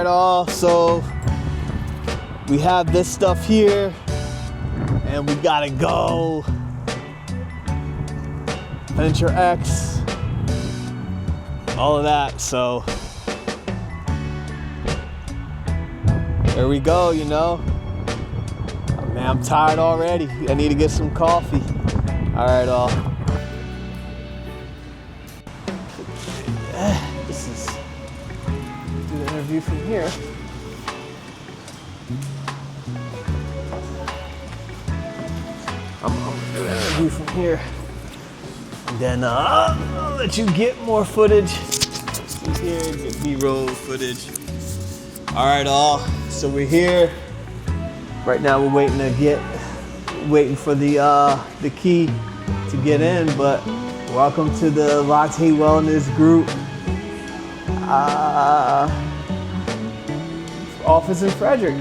right, all. So we have this stuff here, and we gotta go. Venture X, all of that. So there we go, you know. Man, I'm tired already. I need to get some coffee. All right, all. This is, do the interview from here. I'm gonna do the interview from here. And then I'll let you get more footage. See here, get B-roll footage. All right, all. So we're here. Right now we're waiting for the key to get in, but welcome to the Lartey Wellness Group office in Frederick.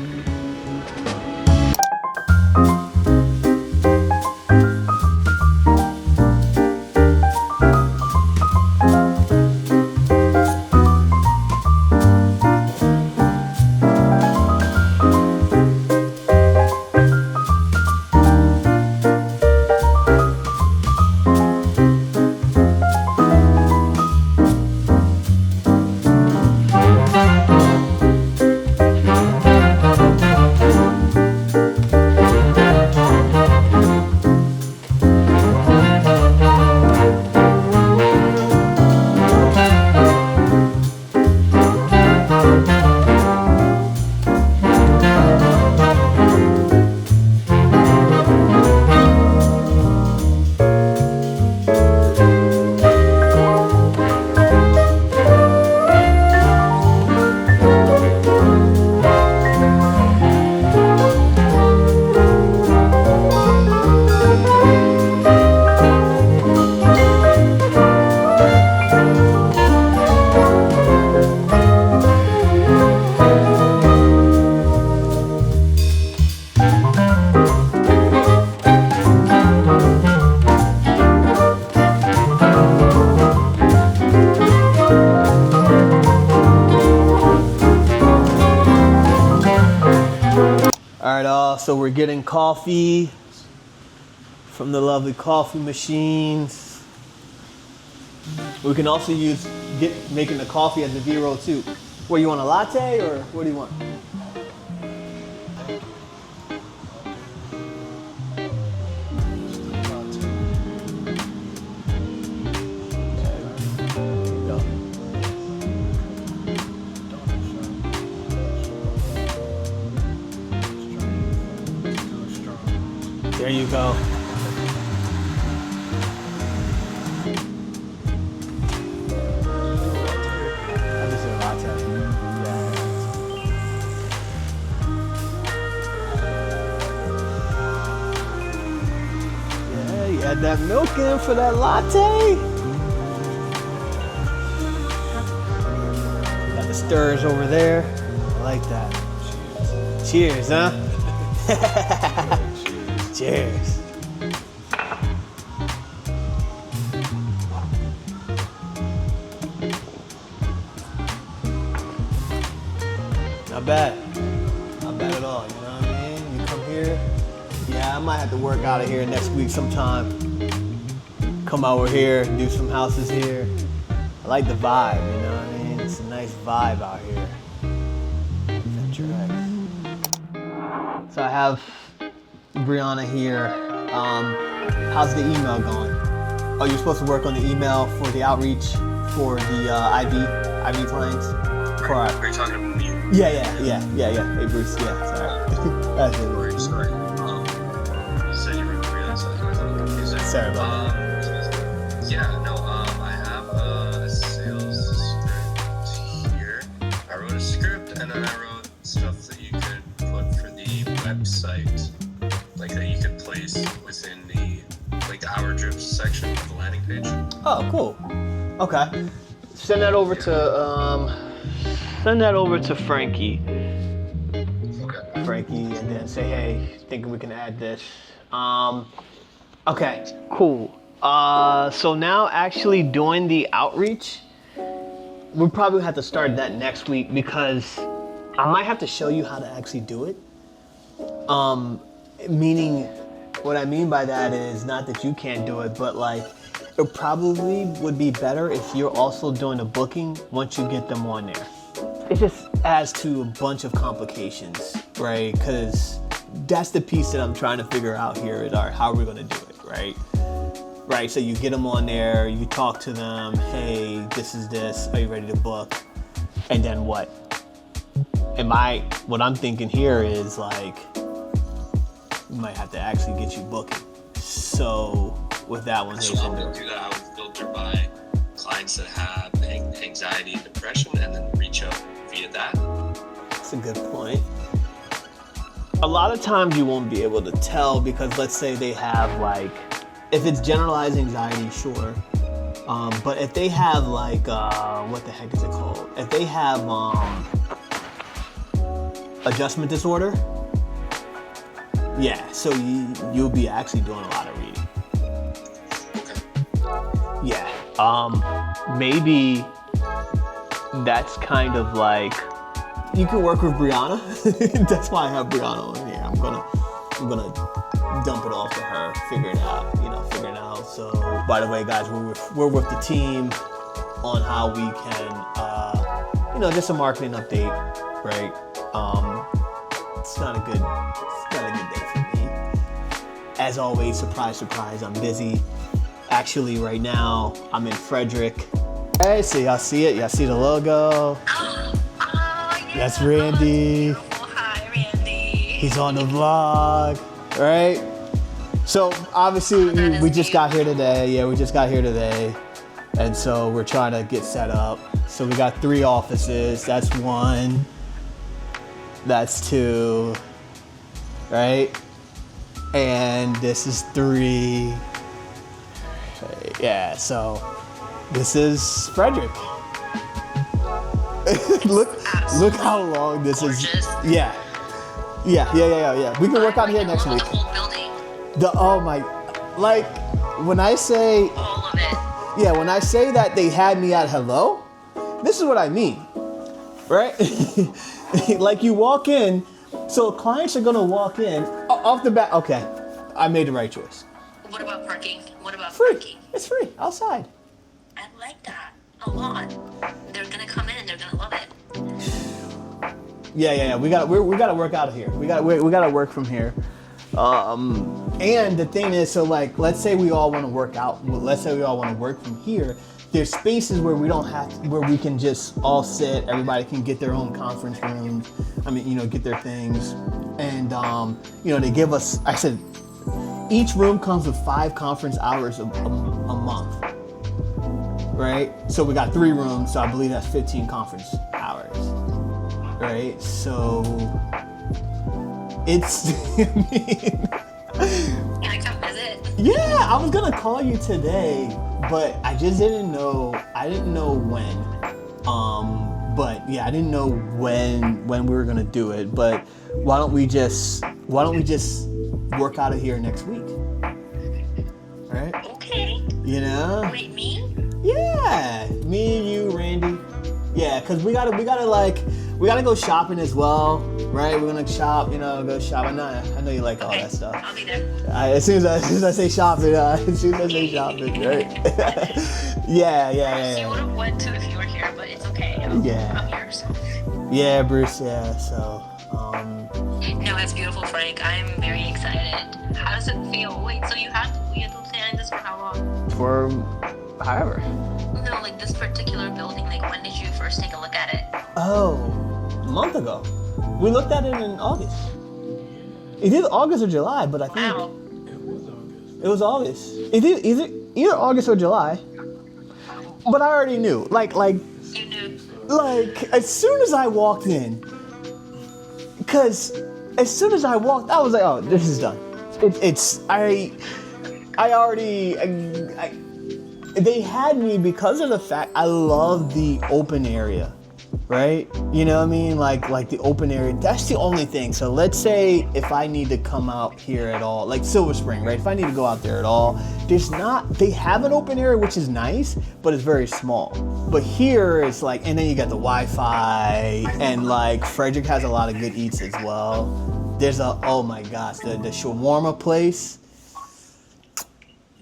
So we're getting coffee from the lovely coffee machines. We can also making the coffee as a B-roll too. What, you want a latte or what do you want? There you go. Yeah, you add that milk in for that latte. Got the stirrers over there. I like that. Cheers, huh? Cheers. Not bad. Not bad at all, you know what I mean? You come here. Yeah, I might have to work out of here next week sometime. Come over here, do some houses here. I like the vibe, you know what I mean? It's a nice vibe out here. Venture X. So I have Brianna here. How's the email going? Oh, you're supposed to work on the email for the outreach for the IV clients? Are you talking about me? Yeah. Hey, Bruce, yeah, sorry. That's it. Sorry. You said you were Brianna, so I was a little confused. Sorry about that. I have a sales script here. I wrote a script, and then I wrote stuff that you could put for the website. Like that you could place within the hour drips section of the landing page. Oh, cool. Okay. Send that over to Frankie. Okay. Frankie, and then say, hey, thinking we can add this. Okay, cool. So now actually doing the outreach, we'll probably have to start that next week because I might have to show you how to actually do it. Meaning, what I mean by that is not that you can't do it, but like, it probably would be better if you're also doing the booking once you get them on there. It just adds to a bunch of complications, right? Because that's the piece that I'm trying to figure out here is, all right, how are we gonna do it, right? Right, so you get them on there, you talk to them, hey, this is this, are you ready to book? And then what? What I'm thinking here is like, we might have to actually get you booking. So with that one, So I would do that. I would filter by clients that have anxiety and depression, and then reach out via that. That's a good point. A lot of times you won't be able to tell because let's say they have like, if it's generalized anxiety, sure. But if they have like, what the heck is it called? If they have adjustment disorder, yeah, so you'll be actually doing a lot of reading. Yeah, maybe that's kind of like, you can work with Brianna. That's why I have Brianna on here. I'm gonna dump it off to her, figure it out. So, by the way, guys, we're with the team on how we can, just a marketing update, right? It's not a good day for me. As always, surprise, I'm busy. Actually, right now, I'm in Frederick. Hey, so y'all see it? Y'all see the logo? Yeah. That's Randy. Hi, Randy. He's on the vlog, right? So obviously we just got here today. Yeah, we just got here today. And so we're trying to get set up. So we got 3 offices. That's 1. That's 2. Right? And this is 3. Yeah, so this is Frederick. look how long this is. Yeah. We can work out here next week. When I say All of it. yeah, when I say that they had me at hello, this is what I mean, right? Like you walk in, so clients are gonna walk in off the bat. Okay, I made the right choice. What about parking? What about Free. parking? It's free outside. I like that a lot. They're gonna come in and they're gonna love it. Yeah. We gotta work out of here. We gotta work from here. And the thing is, so like, let's say we all want to work out. Let's say we all want to work from here. There's spaces where where we can just all sit. Everybody can get their own conference rooms. Get their things. And they give us. I said, each room comes with 5 conference hours a month. Right. So we got 3 rooms. So I believe that's 15 conference hours. Right. So it's. Can I come visit? Yeah, I was gonna call you today, but I just didn't know. I didn't know when. But yeah, I didn't know when we were gonna do it. But why don't we just work out of here next week? Right? Okay. Wait, me? Yeah, me and you, Randy. Yeah, cause we gotta go shopping as well, right? We're gonna shop, go shop. I know you like all that stuff. I'll be there. As soon as I say shopping, right? Yeah. You would have went to if you were here, but it's okay. I'm here, so. Yeah, Bruce. Yeah. So. No, that's beautiful, Frank. I'm very excited. How does it feel? Wait, so we had to plan this for how long? For however. No, like this particular building. Like, when did you first take a look at it? Oh, a month ago. We looked at it in August. It's either August or July, but I think Wow. it was August. It's either August or July. But I already knew. Like You knew. as soon as I walked in, because as soon as I walked, I was like, oh, this is done. They had me because of the fact I love the open area. right? You know what I mean? Like the open area, that's the only thing. So let's say if I need to come out here at all, like Silver Spring, right? If I need to go out there at all, they have an open area, which is nice, but it's very small. But here it's like, and then you got the Wi-Fi, and like Frederick has a lot of good eats as well. There's oh my gosh, the shawarma place,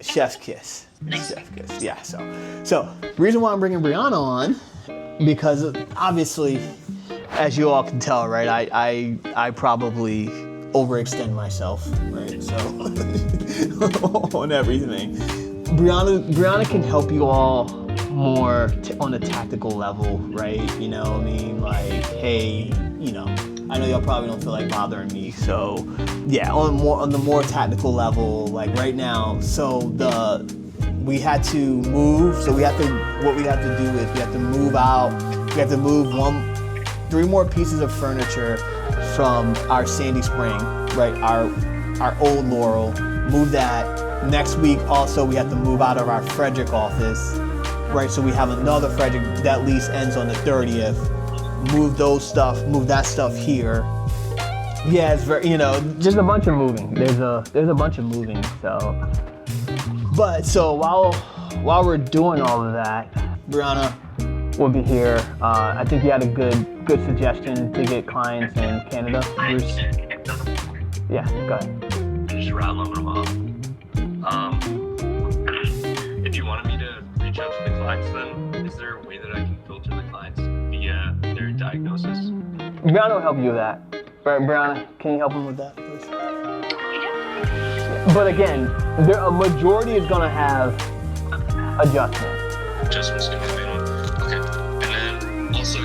chef's kiss. Chef's kiss, yeah. So reason why I'm bringing Brianna on, because obviously, as you all can tell, right, I probably overextend myself, right? So on everything. Brianna can help you all more on a tactical level, right? You know what I mean? Like, hey, you know, I know y'all probably don't feel like bothering me, so yeah, on the more tactical level, like right now, we had to move, what we have to do is we have to move out, we have to move 3 more pieces of furniture from our Sandy Spring, right, our old Laurel, move that. Next week also we have to move out of our Frederick office, right, so we have another Frederick, that lease ends on the 30th, move that stuff here. Yeah, it's very, you know, just a bunch of moving, there's a bunch of moving, so. But so while we're doing all of that, Brianna will be here. I think you had a good suggestion to get clients in Canada, Bruce. Yeah, go ahead. Just rattling them off. If you wanted me to reach out to the clients, then is there a way that I can filter the clients via their diagnosis? Brianna will help you with that. Brianna, can you help him with that, please? But again, a majority is going to have adjustments. Adjustments going to be the main one. Okay. And then also,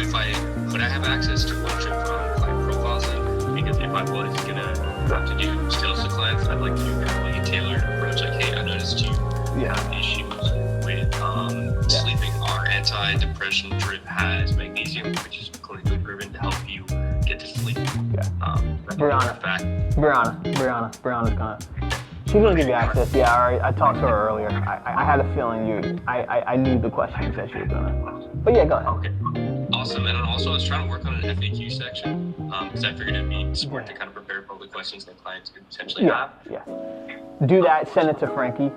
could I have access to a bunch of client profiles then? Because if I was going to have to do sales to clients, I'd like to do kind of like a tailored approach. Like, hey, I noticed you have issues with sleeping. Our anti-depression drip has magnesium, which is clinically proven to help you get to sleep. Yeah. Brianna's she's gonna give you access. Yeah, all right. I talked to her earlier. I had a feeling I knew the questions that she was gonna. But yeah, go ahead. Okay. Awesome. And then also I was trying to work on an FAQ section because I figured it'd be smart to kind of prepare public questions that clients could potentially have. Yeah. Do that. Send it to Frankie.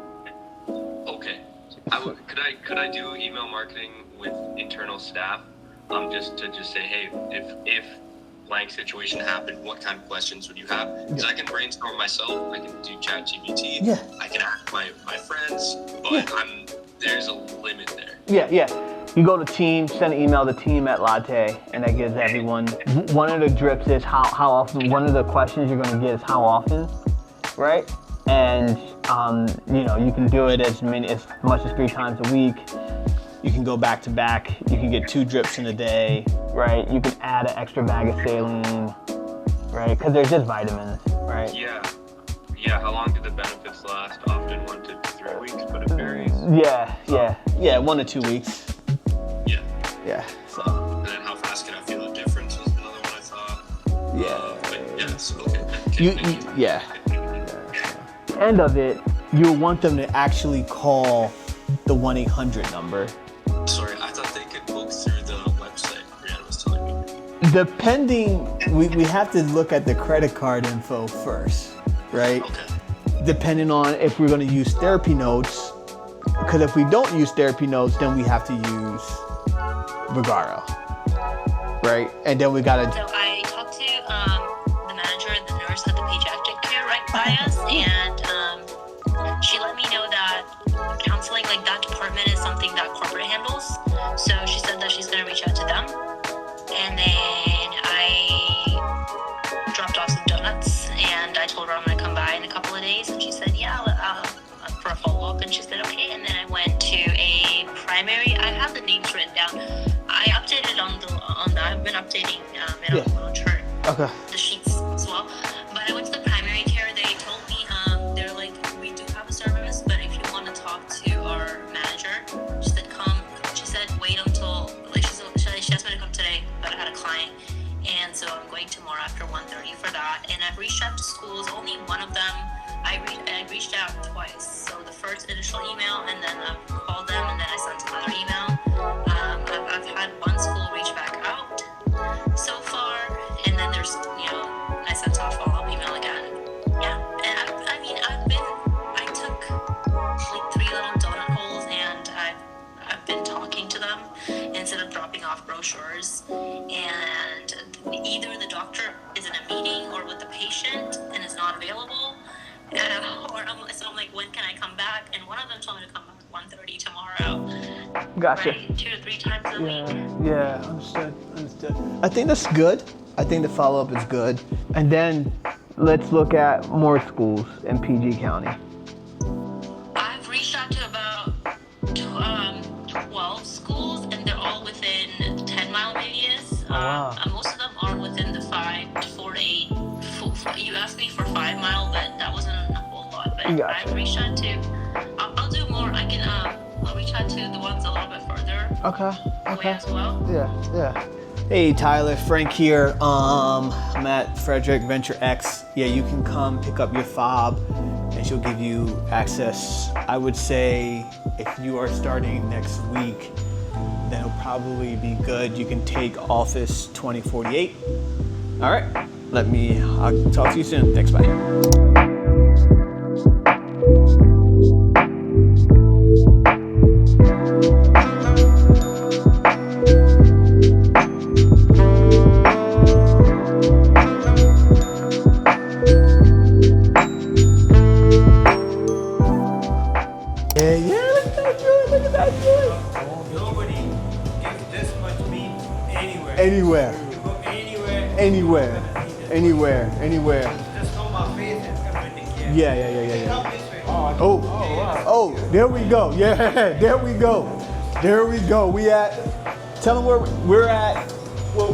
Okay. Could I do email marketing with internal staff? Just to say, hey, if blank situation happened, what kind of questions would you have? Because I can brainstorm myself, I can do ChatGPT, I can ask my friends, but there's a limit there. Yeah. You go to team, send an email to team@Lartey, and that gives everyone. One of the drips is how often. One of the questions you're going to get is how often, right? And you can do it as much as 3 times a week. You can go back to back. You can get 2 drips in a day, right? You can add an extra bag of saline, right? Because they're just vitamins, right? Yeah. How long do the benefits last? Often 1 to 3 weeks, but it varies. Yeah. 1 to 2 weeks. Yeah. So. And then how fast can I feel a difference was another one I thought. But yes, okay. Yeah. The end of it, you'll want them to actually call the 1-800 number. Sorry, I thought they could book through the website. Brianna was telling me. Depending, we have to look at the credit card info first, right? Okay. Depending on if we're going to use therapy notes, because if we don't use therapy notes, then we have to use Vigaro, right? And then we got to... So I talked to the manager and the nurse at the pediatric care right by us, and she let me know that counseling, like that department, is something that corporate handles. So she said that she's going to reach out to them. And then I dropped off some donuts, and I told her I'm going to come by in a couple of days. And she said, yeah, for a follow-up. And she said, okay. And then I went to a primary. I have the names written down. I updated on that. I've been updating it on the chart. Okay. The sheets as well. But I went to the primary care. They told me, they're like, we do have a service, but if you want to talk to our manager, she said, come. She said, wait until, like, she asked me to come today, but I had a client. And so I'm going tomorrow after 1:30 for that. And I've reached out to schools. Only one of them, I reached out twice. So the first initial email, and then I called them, and then I sent another email. I've had one school reach back out. off brochures, and either the doctor is in a meeting or with the patient and is not available, so I'm like, when can I come back? And one of them told me to come back at 1:30 tomorrow. Gotcha. Right? 2 to 3 times a week. Yeah, understood. I think that's good. I think the follow-up is good. And then let's look at more schools in PG County. I've reached out to about 12 schools, and they're all within 10-mile radius. Wow. Most of them are within the 4 to 8. You asked me for 5 mile, but that wasn't a whole lot. But Gotcha. I've reached out to. I'll do more. I can. I'll reach out to the ones a little bit further away as well. Yeah. Hey Tyler, Frank here. I'm at Frederick Venture X. Yeah, you can come pick up your fob and she'll give you access. I would say if you are starting next week, then it'll probably be good. You can take office 2048. All right, I'll talk to you soon. Thanks, bye. Anywhere. Just on my face and everything. Yeah. Come this way. Oh, there we go. Yeah, there we go. Tell them where we're at. Well,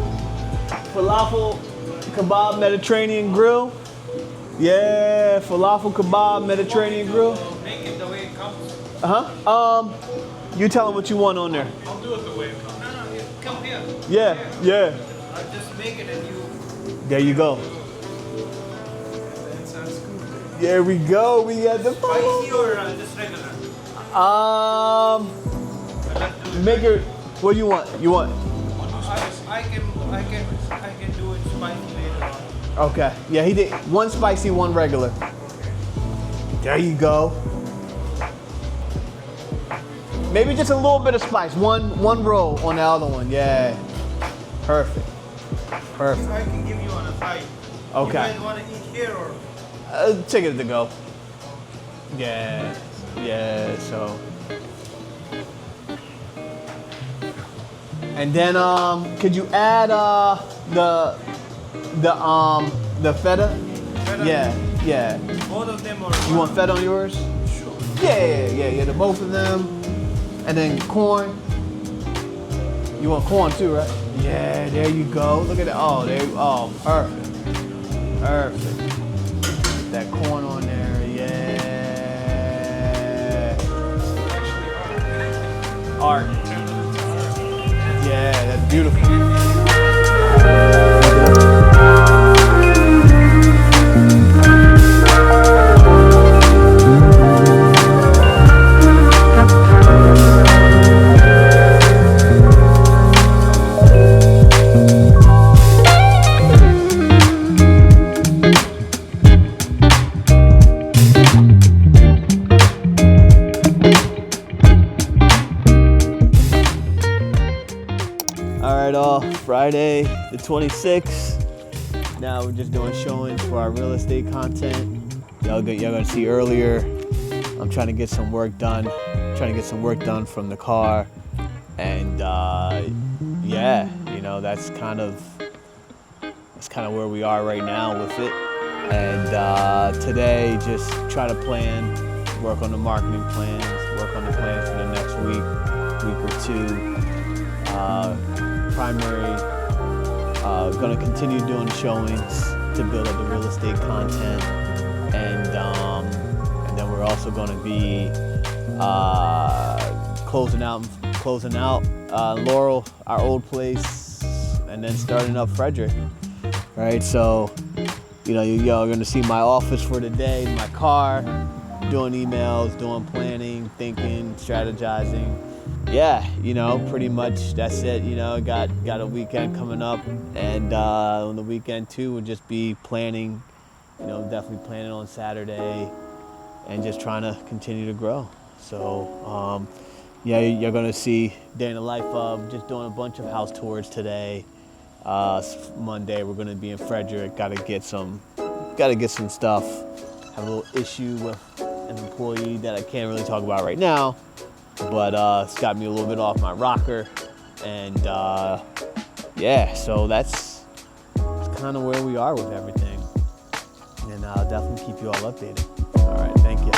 Falafel Kebab Mediterranean Grill. Yeah, Falafel Kebab Mediterranean Grill. Make it the way it comes. You tell them what you want on there. I'll do it the way it comes. No, you come here. Yeah. I'll just make it and you. There you go. That sounds good. There we go. We got the Spicy or just regular? Make it. What do you want? I can do it spicy later on. Okay. Yeah, he did one spicy, one regular. There you go. Maybe just a little bit of spice. One roll on the other one. Yeah. Perfect. I can give you on a side. Okay. You guys want to eat here or? Take it to go. Yeah. So. And then could you add the feta? Feta? Yeah. Both of them or? You want feta on yours? Sure. Yeah. The both of them. And then corn. You want corn too, right? Yeah, there you go. Look at that. Oh, perfect. Get that corn on there. Yeah. Art. Yeah, that's beautiful. Friday the 26th. Now we're just doing showings for our real estate content. Y'all gonna see earlier. I'm trying to get some work done. From the car, and that's kind of where we are right now with it. And today, just try to work on the marketing plans, work on the plans for the next week or two. Gonna continue doing showings to build up the real estate content, and then we're also gonna be closing out Laurel, our old place, and then starting up Frederick. Right, so y'all are gonna see my office for today, my car, doing emails, doing planning, thinking, strategizing. Yeah, pretty much that's it. Got a weekend coming up, and on the weekend too, we'll just be planning. Definitely planning on Saturday, and just trying to continue to grow. So, Yeah, you're gonna see day in the life of just doing a bunch of house tours today. Monday we're gonna be in Frederick. Gotta get some stuff. Have a little issue with an employee that I can't really talk about right now, but it's got me a little bit off my rocker, and yeah, so that's kind of where we are with everything, and I'll definitely keep you all updated. All right, thank you.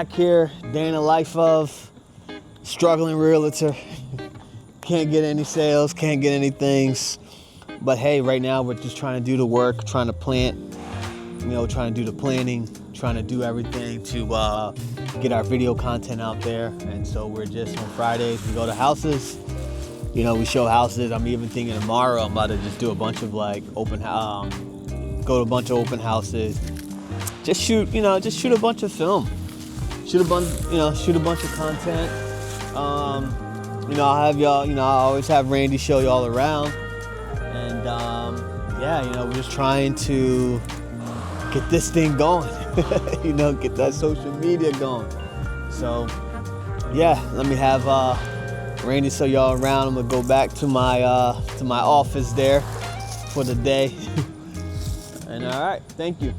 back here, day in the life of struggling realtor. Can't get any sales, can't get any things. But hey, right now we're just trying to do the work, trying to plant, trying to do the planning, trying to do everything to get our video content out there. And so we're just on Fridays, we go to houses, we show houses. I'm even thinking tomorrow I'm about to just do a bunch of like go to a bunch of open houses, just shoot a bunch of film, shoot a bunch of content. I'll have y'all, I always have Randy show y'all around. And we're just trying to get this thing going, get that social media going. So yeah, let me have Randy show y'all around. I'm gonna go back to my office there for the day. And all right, thank you.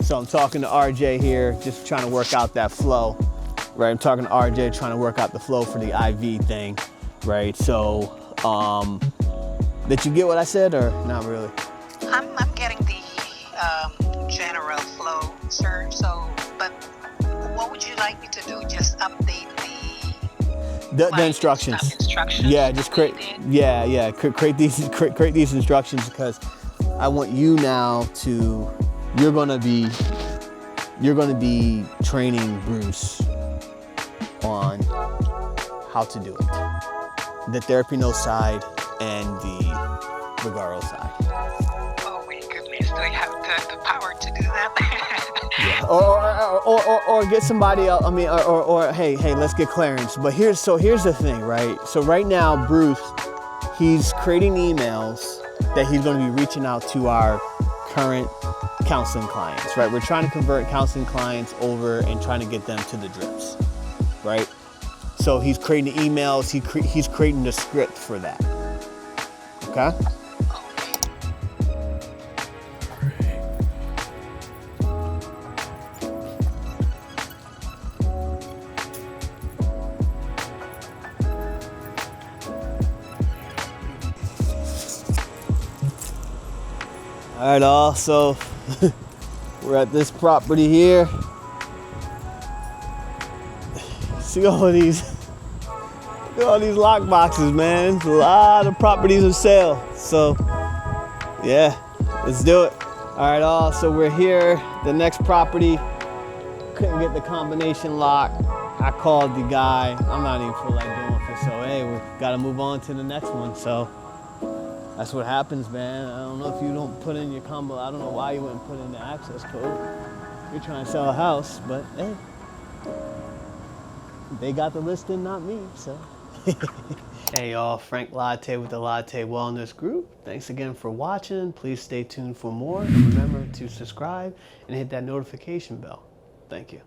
So I'm talking to RJ here, just trying to work out that flow, right? I'm talking to RJ, trying to work out the flow for the IV thing, right? So, did you get what I said or not really? I'm getting the general flow, sir. So, but what would you like me to do? Just update the instructions. Yeah, just create. Yeah. Create these instructions because I want you now to. You're gonna be training Bruce on how to do it. The Therapy No side and the Regaro side. Oh my goodness, do I have the power to do that? Yeah. Or get somebody else. I mean, or hey, let's get Clarence. But here's the thing, right? So right now, Bruce, he's creating emails that he's going to be reaching out to our current counseling clients, right? We're trying to convert counseling clients over and trying to get them to the drips, right? So he's creating the emails, he's creating the script for that, okay? All right, all, so we're at this property here. See all these lock boxes, man. A lot of properties for sale. So yeah, let's do it. All right, all, so we're here. The next property, couldn't get the combination lock. I called the guy. I'm not even feel like doing it, so hey, we gotta move on to the next one. So that's what happens, man. I don't know if you don't put in your combo. I don't know why you wouldn't put in the access code. You're trying to sell a house, but hey, they got the listing, not me, so. Hey y'all, Frank Lartey with the Lartey Wellness Group. Thanks again for watching. Please stay tuned for more. And remember to subscribe and hit that notification bell. Thank you.